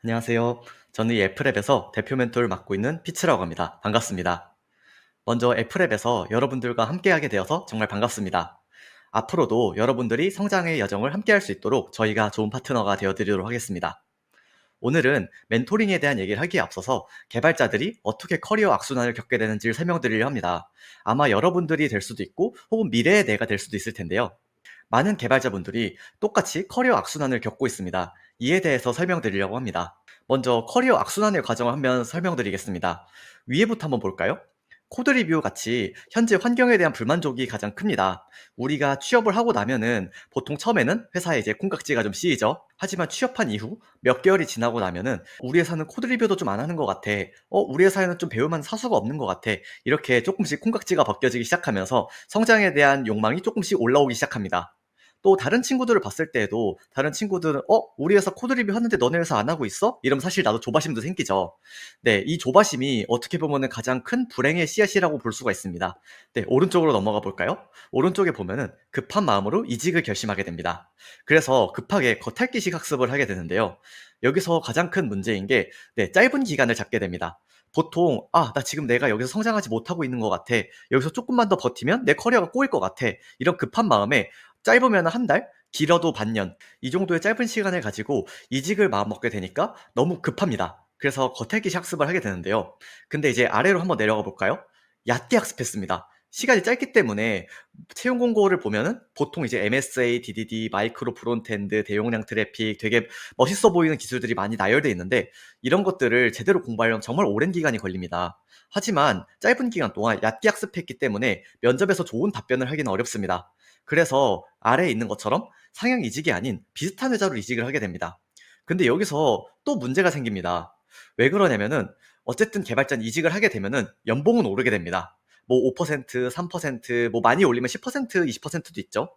안녕하세요. 저는 이 애플앱에서 대표 멘토를 맡고 있는 피츠라고 합니다. 반갑습니다. 먼저 애플앱에서 여러분들과 함께하게 되어서 정말 반갑습니다. 앞으로도 여러분들이 성장의 여정을 함께할 수 있도록 저희가 좋은 파트너가 되어드리도록 하겠습니다. 오늘은 멘토링에 대한 얘기를 하기에 앞서서 개발자들이 어떻게 커리어 악순환을 겪게 되는지를 설명드리려 합니다. 아마 여러분들이 될 수도 있고 혹은 미래의 내가 될 수도 있을 텐데요. 많은 개발자분들이 똑같이 커리어 악순환을 겪고 있습니다. 이에 대해서 설명드리려고 합니다. 먼저 커리어 악순환의 과정을 한번 설명드리겠습니다. 위에부터 한번 볼까요? 코드 리뷰 같이 현재 환경에 대한 불만족이 가장 큽니다. 우리가 취업을 하고 나면은 보통 처음에는 회사에 이제 콩깍지가 좀 씌이죠. 하지만 취업한 이후 몇 개월이 지나고 나면은 우리 회사는 코드 리뷰도 좀 안 하는 것 같아. 우리 회사에는 좀 배울 만한 사수가 없는 것 같아. 이렇게 조금씩 콩깍지가 벗겨지기 시작하면서 성장에 대한 욕망이 조금씩 올라오기 시작합니다. 또 다른 친구들을 봤을 때에도 다른 친구들은 우리 회사 코드 리뷰 하는데 너네 회사 안 하고 있어? 이러면 사실 나도 조바심도 생기죠. 네, 이 조바심이 어떻게 보면은 가장 큰 불행의 씨앗이라고 볼 수가 있습니다. 네, 오른쪽으로 넘어가 볼까요? 오른쪽에 보면은 급한 마음으로 이직을 결심하게 됩니다. 그래서 급하게 겉핥기식 학습을 하게 되는데요. 여기서 가장 큰 문제인 게 네, 짧은 기간을 잡게 됩니다. 보통 나 지금 내가 여기서 성장하지 못하고 있는 것 같아. 여기서 조금만 더 버티면 내 커리어가 꼬일 것 같아. 이런 급한 마음에 짧으면 한 달, 길어도 반년 이 정도의 짧은 시간을 가지고 이직을 마음먹게 되니까 너무 급합니다. 그래서 겉핥기 학습을 하게 되는데요. 근데 이제 아래로 한번 내려가 볼까요? 얕게 학습했습니다. 시간이 짧기 때문에 채용 공고를 보면은 보통 이제 MSA, DDD, 마이크로 프론트엔드, 대용량 트래픽 되게 멋있어 보이는 기술들이 많이 나열되어 있는데 이런 것들을 제대로 공부하려면 정말 오랜 기간이 걸립니다. 하지만 짧은 기간 동안 얕게 학습했기 때문에 면접에서 좋은 답변을 하기는 어렵습니다. 그래서 아래에 있는 것처럼 상향 이직이 아닌 비슷한 회사로 이직을 하게 됩니다. 근데 여기서 또 문제가 생깁니다. 왜 그러냐면은 어쨌든 개발자는 이직을 하게 되면은 연봉은 오르게 됩니다. 뭐 5%, 3%, 뭐 많이 올리면 10%, 20%도 있죠.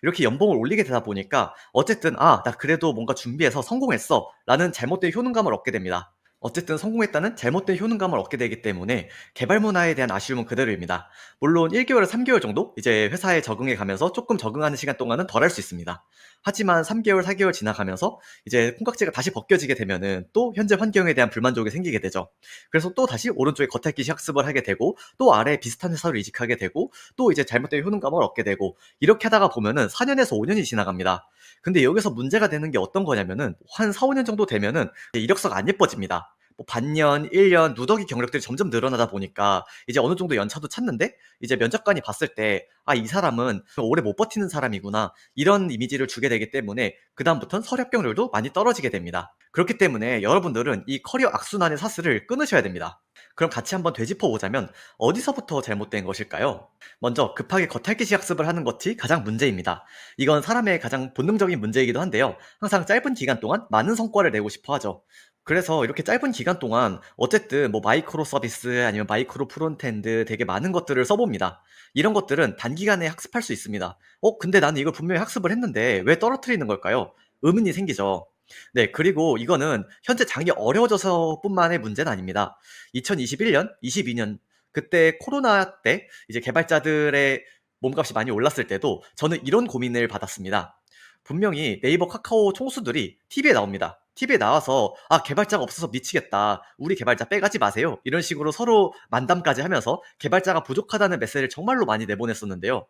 이렇게 연봉을 올리게 되다 보니까 어쨌든 나 그래도 뭔가 준비해서 성공했어 라는 잘못된 효능감을 얻게 됩니다. 어쨌든 성공했다는 잘못된 효능감을 얻게 되기 때문에 개발 문화에 대한 아쉬움은 그대로입니다. 물론 1개월에서 3개월 정도 이제 회사에 적응해 가면서 조금 적응하는 시간 동안은 덜 할 수 있습니다. 하지만 3개월, 4개월 지나가면서 이제 콩깍지가 다시 벗겨지게 되면은 또 현재 환경에 대한 불만족이 생기게 되죠. 그래서 또 다시 오른쪽에 겉핥기 학습을 하게 되고 또 아래 비슷한 회사로 이직하게 되고 또 이제 잘못된 효능감을 얻게 되고 이렇게 하다가 보면은 4년에서 5년이 지나갑니다. 근데 여기서 문제가 되는 게 어떤 거냐면은 한 4, 5년 정도 되면은 이력서가 안 예뻐집니다. 뭐 반년, 1년 누더기 경력들이 점점 늘어나다 보니까 이제 어느 정도 연차도 찼는데 이제 면접관이 봤을 때 이 사람은 오래 못 버티는 사람이구나 이런 이미지를 주게 되기 때문에 그다음부터는 서류 합격률도 많이 떨어지게 됩니다. 그렇기 때문에 여러분들은 이 커리어 악순환의 사슬을 끊으셔야 됩니다. 그럼 같이 한번 되짚어 보자면 어디서부터 잘못된 것일까요? 먼저 급하게 겉핥기 학습을 하는 것이 가장 문제입니다. 이건 사람의 가장 본능적인 문제이기도 한데요. 항상 짧은 기간 동안 많은 성과를 내고 싶어 하죠. 그래서 이렇게 짧은 기간 동안 어쨌든 뭐 마이크로 서비스 아니면 마이크로 프론트엔드 되게 많은 것들을 써봅니다. 이런 것들은 단기간에 학습할 수 있습니다. 근데 나는 이걸 분명히 학습을 했는데 왜 떨어뜨리는 걸까요? 의문이 생기죠. 네, 그리고 이거는 현재 장이 어려워져서 뿐만의 문제는 아닙니다. 2021년, 22년 그때 코로나 때 이제 개발자들의 몸값이 많이 올랐을 때도 저는 이런 고민을 받았습니다. 분명히 네이버 카카오 총수들이 TV에 나옵니다. TV에 나와서 개발자가 없어서 미치겠다. 우리 개발자 빼가지 마세요. 이런 식으로 서로 만담까지 하면서 개발자가 부족하다는 메시지를 정말로 많이 내보냈었는데요.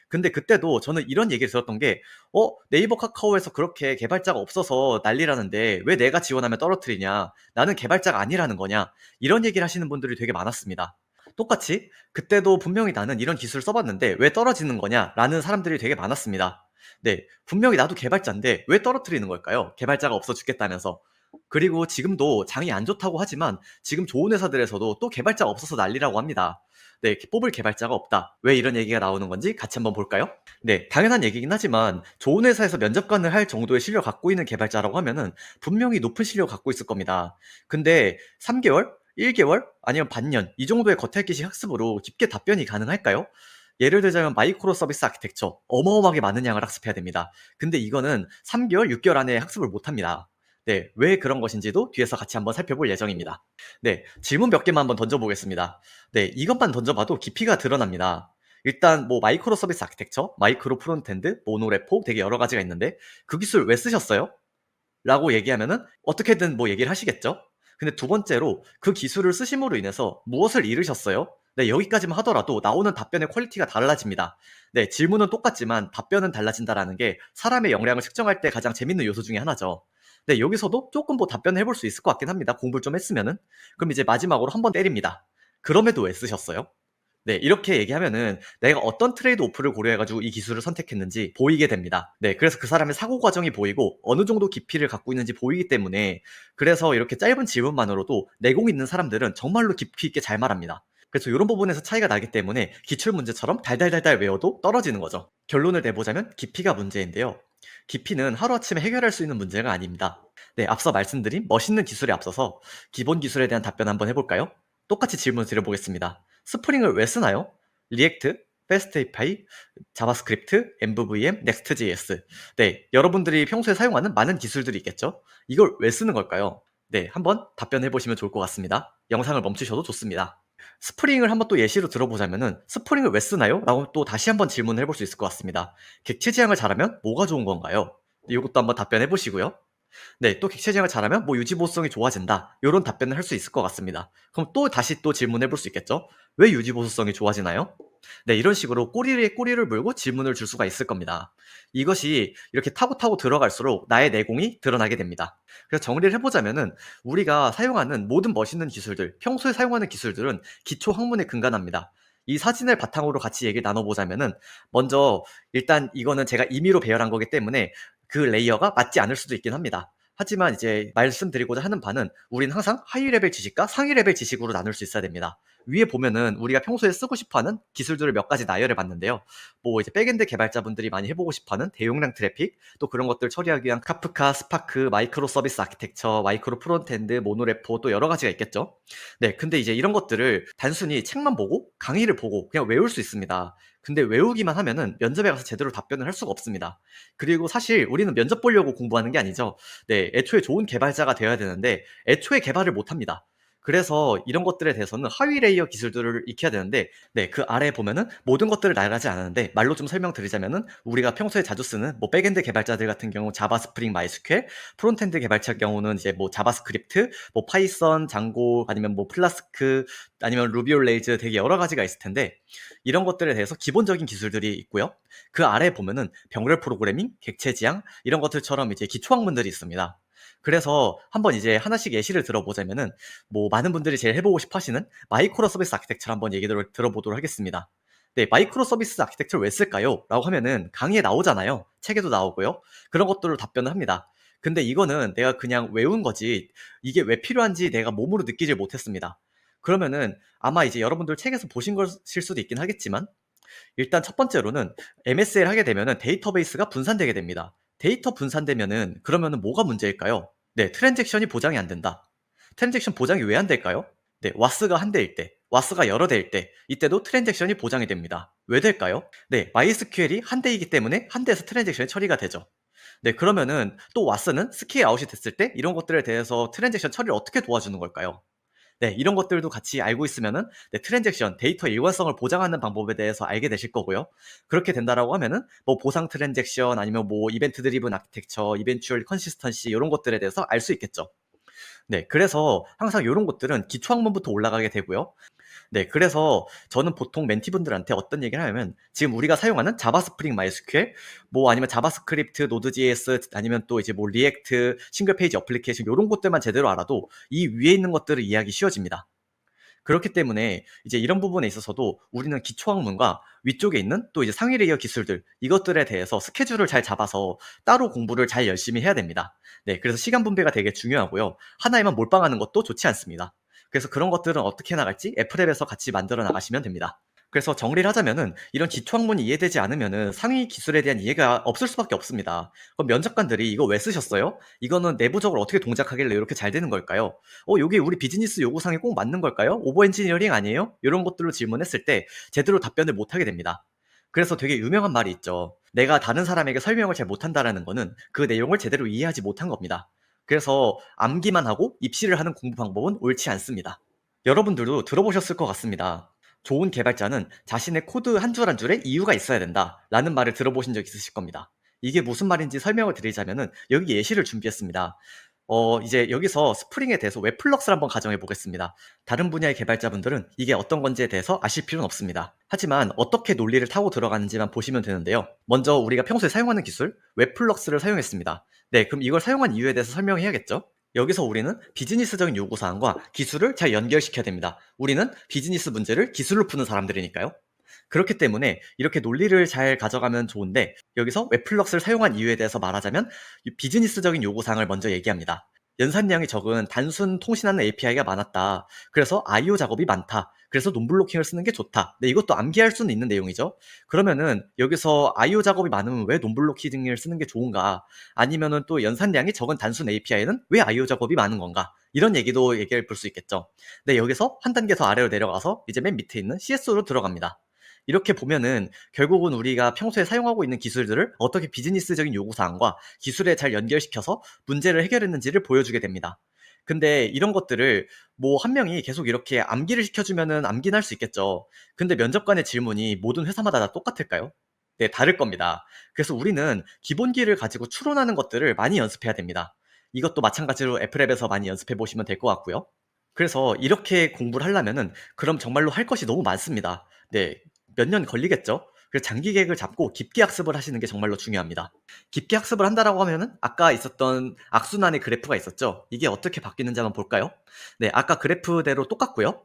근데 그때도 저는 이런 얘기를 들었던 게 네이버 카카오에서 그렇게 개발자가 없어서 난리라는데 왜 내가 지원하면 떨어뜨리냐? 나는 개발자가 아니라는 거냐? 이런 얘기를 하시는 분들이 되게 많았습니다. 똑같이 그때도 분명히 나는 이런 기술을 써봤는데 왜 떨어지는 거냐? 라는 사람들이 되게 많았습니다. 네, 분명히 나도 개발자인데 왜 떨어뜨리는 걸까요? 개발자가 없어 죽겠다면서. 그리고 지금도 장이 안 좋다고 하지만 지금 좋은 회사들에서도 또 개발자가 없어서 난리라고 합니다. 네, 뽑을 개발자가 없다. 왜 이런 얘기가 나오는 건지 같이 한번 볼까요? 네, 당연한 얘기긴 하지만 좋은 회사에서 면접관을 할 정도의 실력 갖고 있는 개발자라고 하면은 분명히 높은 실력 갖고 있을 겁니다. 근데 3개월? 1개월? 아니면 반년? 이 정도의 겉핥기식 학습으로 깊게 답변이 가능할까요? 예를 들자면 마이크로 서비스 아키텍처 어마어마하게 많은 양을 학습해야 됩니다. 근데 이거는 3개월, 6개월 안에 학습을 못 합니다. 네, 왜 그런 것인지도 뒤에서 같이 한번 살펴볼 예정입니다. 네, 질문 몇 개만 한번 던져보겠습니다. 네, 이것만 던져봐도 깊이가 드러납니다. 일단 뭐 마이크로 서비스 아키텍처, 마이크로 프론트엔드, 모노레포 되게 여러 가지가 있는데 그 기술 왜 쓰셨어요? 라고 얘기하면은 어떻게든 뭐 얘기를 하시겠죠? 근데 두 번째로 그 기술을 쓰심으로 인해서 무엇을 잃으셨어요? 네, 여기까지만 하더라도 나오는 답변의 퀄리티가 달라집니다. 네, 질문은 똑같지만 답변은 달라진다라는 게 사람의 역량을 측정할 때 가장 재밌는 요소 중에 하나죠. 네, 여기서도 조금 뭐 답변을 해볼 수 있을 것 같긴 합니다. 공부를 좀 했으면은. 그럼 이제 마지막으로 한번 때립니다. 그럼에도 왜 쓰셨어요? 네, 이렇게 얘기하면은 내가 어떤 트레이드 오프를 고려해가지고 이 기술을 선택했는지 보이게 됩니다. 네, 그래서 그 사람의 사고 과정이 보이고 어느 정도 깊이를 갖고 있는지 보이기 때문에 그래서 이렇게 짧은 질문만으로도 내공 있는 사람들은 정말로 깊이 있게 잘 말합니다. 그래서 이런 부분에서 차이가 나기 때문에 기출 문제처럼 달달달달 외워도 떨어지는 거죠. 결론을 내보자면 깊이가 문제인데요. 깊이는 하루아침에 해결할 수 있는 문제가 아닙니다. 네, 앞서 말씀드린 멋있는 기술에 앞서서 기본 기술에 대한 답변 한번 해볼까요? 똑같이 질문 드려보겠습니다. 스프링을 왜 쓰나요? 리액트, 패스트 API, 자바스크립트, MVVM, Next.js. 네, 여러분들이 평소에 사용하는 많은 기술들이 있겠죠? 이걸 왜 쓰는 걸까요? 네, 한번 답변해 보시면 좋을 것 같습니다. 영상을 멈추셔도 좋습니다. 스프링을 한번 또 예시로 들어보자면은 스프링을 왜 쓰나요? 라고 또 다시 한번 질문을 해볼 수 있을 것 같습니다. 객체 지향을 잘하면 뭐가 좋은 건가요? 이것도 한번 답변해 보시고요. 네, 또 객체 지향을 잘하면 뭐 유지 보수성이 좋아진다. 요런 답변을 할 수 있을 것 같습니다. 그럼 또 다시 또 질문해 볼 수 있겠죠? 왜 유지 보수성이 좋아지나요? 네, 이런 식으로 꼬리에 꼬리를 물고 질문을 줄 수가 있을 겁니다. 이것이 이렇게 타고 들어갈수록 나의 내공이 드러나게 됩니다. 그래서 정리를 해보자면은 우리가 사용하는 모든 멋있는 기술들, 평소에 사용하는 기술들은 기초 학문에 근간합니다. 이 사진을 바탕으로 같이 얘기를 나눠보자면은 먼저 일단 이거는 제가 임의로 배열한 거기 때문에 그 레이어가 맞지 않을 수도 있긴 합니다. 하지만 이제 말씀드리고자 하는 바는 우린 항상 하이 레벨 지식과 상위 레벨 지식으로 나눌 수 있어야 됩니다. 위에 보면은 우리가 평소에 쓰고 싶어하는 기술들을 몇 가지 나열해 봤는데요. 뭐 이제 백엔드 개발자분들이 많이 해보고 싶어하는 대용량 트래픽, 또 그런 것들 처리하기 위한 카프카, 스파크, 마이크로 서비스 아키텍처, 마이크로 프론트엔드, 모노레포 또 여러 가지가 있겠죠. 네, 근데 이제 이런 것들을 단순히 책만 보고 강의를 보고 그냥 외울 수 있습니다. 근데 외우기만 하면은 면접에 가서 제대로 답변을 할 수가 없습니다. 그리고 사실 우리는 면접 보려고 공부하는 게 아니죠. 네, 애초에 좋은 개발자가 되어야 되는데 애초에 개발을 못 합니다. 그래서 이런 것들에 대해서는 하위 레이어 기술들을 익혀야 되는데, 네, 그 아래에 보면은 모든 것들을 나열하지 않았는데 말로 좀 설명드리자면은 우리가 평소에 자주 쓰는 뭐 백엔드 개발자들 같은 경우 자바 스프링 마이스퀘, 프론트엔드 개발자 경우는 이제 뭐 자바스크립트, 뭐 파이썬, 장고 아니면 뭐 플라스크 아니면 루비 온 레이즈 되게 여러 가지가 있을 텐데 이런 것들에 대해서 기본적인 기술들이 있고요. 그 아래에 보면은 병렬 프로그래밍, 객체 지향 이런 것들처럼 이제 기초 학문들이 있습니다. 그래서 한번 이제 하나씩 예시를 들어보자면은 뭐 많은 분들이 제일 해보고 싶어 하시는 마이크로 서비스 아키텍처를 한번 얘기를 들어보도록 하겠습니다. 네, 마이크로 서비스 아키텍처를 왜 쓸까요? 라고 하면은 강의에 나오잖아요. 책에도 나오고요. 그런 것들로 답변을 합니다. 근데 이거는 내가 그냥 외운 거지 이게 왜 필요한지 내가 몸으로 느끼질 못했습니다. 그러면은 아마 이제 여러분들 책에서 보신 것일 수도 있긴 하겠지만 일단 첫 번째로는 MSL 하게 되면은 데이터베이스가 분산되게 됩니다. 데이터 분산되면은 그러면은 뭐가 문제일까요? 네, 트랜잭션이 보장이 안 된다. 트랜잭션 보장이 왜 안 될까요? 네, 와스가 한 대일 때, 와스가 여러 대일 때, 이때도 트랜잭션이 보장이 됩니다. 왜 될까요? 네, MySQL이 한 대이기 때문에 한 대에서 트랜잭션이 처리가 되죠. 네, 그러면은 또 와스는 스케일 아웃이 됐을 때 이런 것들에 대해서 트랜잭션 처리를 어떻게 도와주는 걸까요? 네, 이런 것들도 같이 알고 있으면은 네, 트랜잭션, 데이터 일관성을 보장하는 방법에 대해서 알게 되실 거고요. 그렇게 된다라고 하면은 뭐 보상 트랜잭션 아니면 뭐 이벤트 드리븐 아키텍처, 이벤추얼 컨시스턴시 이런 것들에 대해서 알 수 있겠죠. 네, 그래서 항상 이런 것들은 기초 학문부터 올라가게 되고요. 네, 그래서 저는 보통 멘티분들한테 어떤 얘기를 하냐면 지금 우리가 사용하는 자바 스프링 마이스퀘 뭐 아니면 자바스크립트, 노드.js 아니면 또 이제 뭐 리액트, 싱글 페이지 어플리케이션 이런 것들만 제대로 알아도 이 위에 있는 것들을 이해하기 쉬워집니다. 그렇기 때문에 이제 이런 부분에 있어서도 우리는 기초 학문과 위쪽에 있는 또 이제 상위 레이어 기술들 이것들에 대해서 스케줄을 잘 잡아서 따로 공부를 잘 열심히 해야 됩니다. 네, 그래서 시간 분배가 되게 중요하고요. 하나에만 몰빵하는 것도 좋지 않습니다. 그래서 그런 것들은 어떻게 나갈지 애플앱에서 같이 만들어 나가시면 됩니다. 그래서 정리를 하자면은 이런 기초 학문이 이해되지 않으면은 상위 기술에 대한 이해가 없을 수밖에 없습니다. 그럼 면접관들이 이거 왜 쓰셨어요? 이거는 내부적으로 어떻게 동작하길래 이렇게 잘 되는 걸까요? 요게 우리 비즈니스 요구사항에 꼭 맞는 걸까요? 오버 엔지니어링 아니에요? 이런 것들로 질문했을 때 제대로 답변을 못 하게 됩니다. 그래서 되게 유명한 말이 있죠. 내가 다른 사람에게 설명을 잘 못한다라는 거는 그 내용을 제대로 이해하지 못한 겁니다. 그래서 암기만 하고 입시를 하는 공부 방법은 옳지 않습니다. 여러분들도 들어보셨을 것 같습니다. 좋은 개발자는 자신의 코드 한 줄 한 줄에 이유가 있어야 된다 라는 말을 들어보신 적 있으실 겁니다. 이게 무슨 말인지 설명을 드리자면은 여기 예시를 준비했습니다. 이제 여기서 스프링에 대해서 웹플럭스를 한번 가정해 보겠습니다. 다른 분야의 개발자분들은 이게 어떤 건지에 대해서 아실 필요는 없습니다. 하지만 어떻게 논리를 타고 들어가는지만 보시면 되는데요. 먼저 우리가 평소에 사용하는 기술, 웹플럭스를 사용했습니다. 네, 그럼 이걸 사용한 이유에 대해서 설명해야겠죠? 여기서 우리는 비즈니스적인 요구사항과 기술을 잘 연결시켜야 됩니다. 우리는 비즈니스 문제를 기술로 푸는 사람들이니까요. 그렇기 때문에 이렇게 논리를 잘 가져가면 좋은데 여기서 웹플럭스를 사용한 이유에 대해서 말하자면 이 비즈니스적인 요구사항을 먼저 얘기합니다. 연산량이 적은 단순 통신하는 API가 많았다. 그래서 IO 작업이 많다. 그래서 논블로킹을 쓰는 게 좋다. 네, 이것도 암기할 수는 있는 내용이죠. 그러면은 여기서 IO 작업이 많으면 왜 논블로킹을 쓰는 게 좋은가? 아니면은 또 연산량이 적은 단순 API는 왜 IO 작업이 많은 건가? 이런 얘기도 얘기해 볼 수 있겠죠. 네, 여기서 한 단계 더 아래로 내려가서 이제 맨 밑에 있는 CS로 들어갑니다. 이렇게 보면은 결국은 우리가 평소에 사용하고 있는 기술들을 어떻게 비즈니스적인 요구사항과 기술에 잘 연결시켜서 문제를 해결했는지를 보여주게 됩니다. 근데 이런 것들을 뭐 한 명이 계속 이렇게 암기를 시켜주면은 암기는 할 수 있겠죠. 근데 면접관의 질문이 모든 회사마다 다 똑같을까요? 네, 다를 겁니다. 그래서 우리는 기본기를 가지고 추론하는 것들을 많이 연습해야 됩니다. 이것도 마찬가지로 애플앱에서 많이 연습해 보시면 될 것 같고요. 그래서 이렇게 공부를 하려면은 그럼 정말로 할 것이 너무 많습니다. 네. 몇 년 걸리겠죠? 그래서 장기 계획을 잡고 깊게 학습을 하시는 게 정말로 중요합니다. 깊게 학습을 한다라고 하면은 아까 있었던 악순환의 그래프가 있었죠? 이게 어떻게 바뀌는지 한번 볼까요? 네, 아까 그래프대로 똑같고요.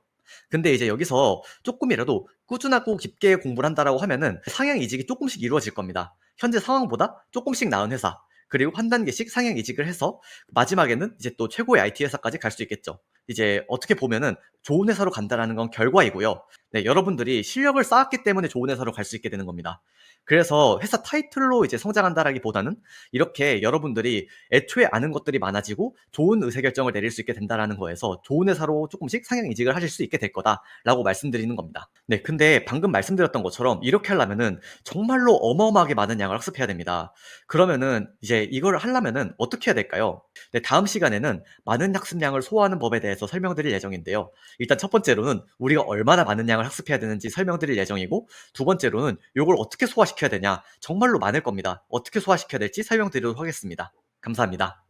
근데 이제 여기서 조금이라도 꾸준하고 깊게 공부를 한다라고 하면은 상향 이직이 조금씩 이루어질 겁니다. 현재 상황보다 조금씩 나은 회사, 그리고 한 단계씩 상향 이직을 해서 마지막에는 이제 또 최고의 IT 회사까지 갈 수 있겠죠. 이제 어떻게 보면은 좋은 회사로 간다라는 건 결과이고요. 네, 여러분들이 실력을 쌓았기 때문에 좋은 회사로 갈 수 있게 되는 겁니다. 그래서 회사 타이틀로 이제 성장한다라기보다는 이렇게 여러분들이 애초에 아는 것들이 많아지고 좋은 의사결정을 내릴 수 있게 된다라는 거에서 좋은 회사로 조금씩 상향 이직을 하실 수 있게 될 거다라고 말씀드리는 겁니다. 네, 근데 방금 말씀드렸던 것처럼 이렇게 하려면은 정말로 어마어마하게 많은 양을 학습해야 됩니다. 그러면은 이제 이걸 하려면은 어떻게 해야 될까요? 네, 다음 시간에는 많은 학습량을 소화하는 법에 대해서 설명드릴 예정인데요. 일단 첫 번째로는 우리가 얼마나 많은 양을 학습해야 되는지 설명드릴 예정이고, 두 번째로는 이걸 어떻게 소화시켜야 되냐, 정말로 많을 겁니다. 어떻게 소화시켜야 될지 설명드리도록 하겠습니다. 감사합니다.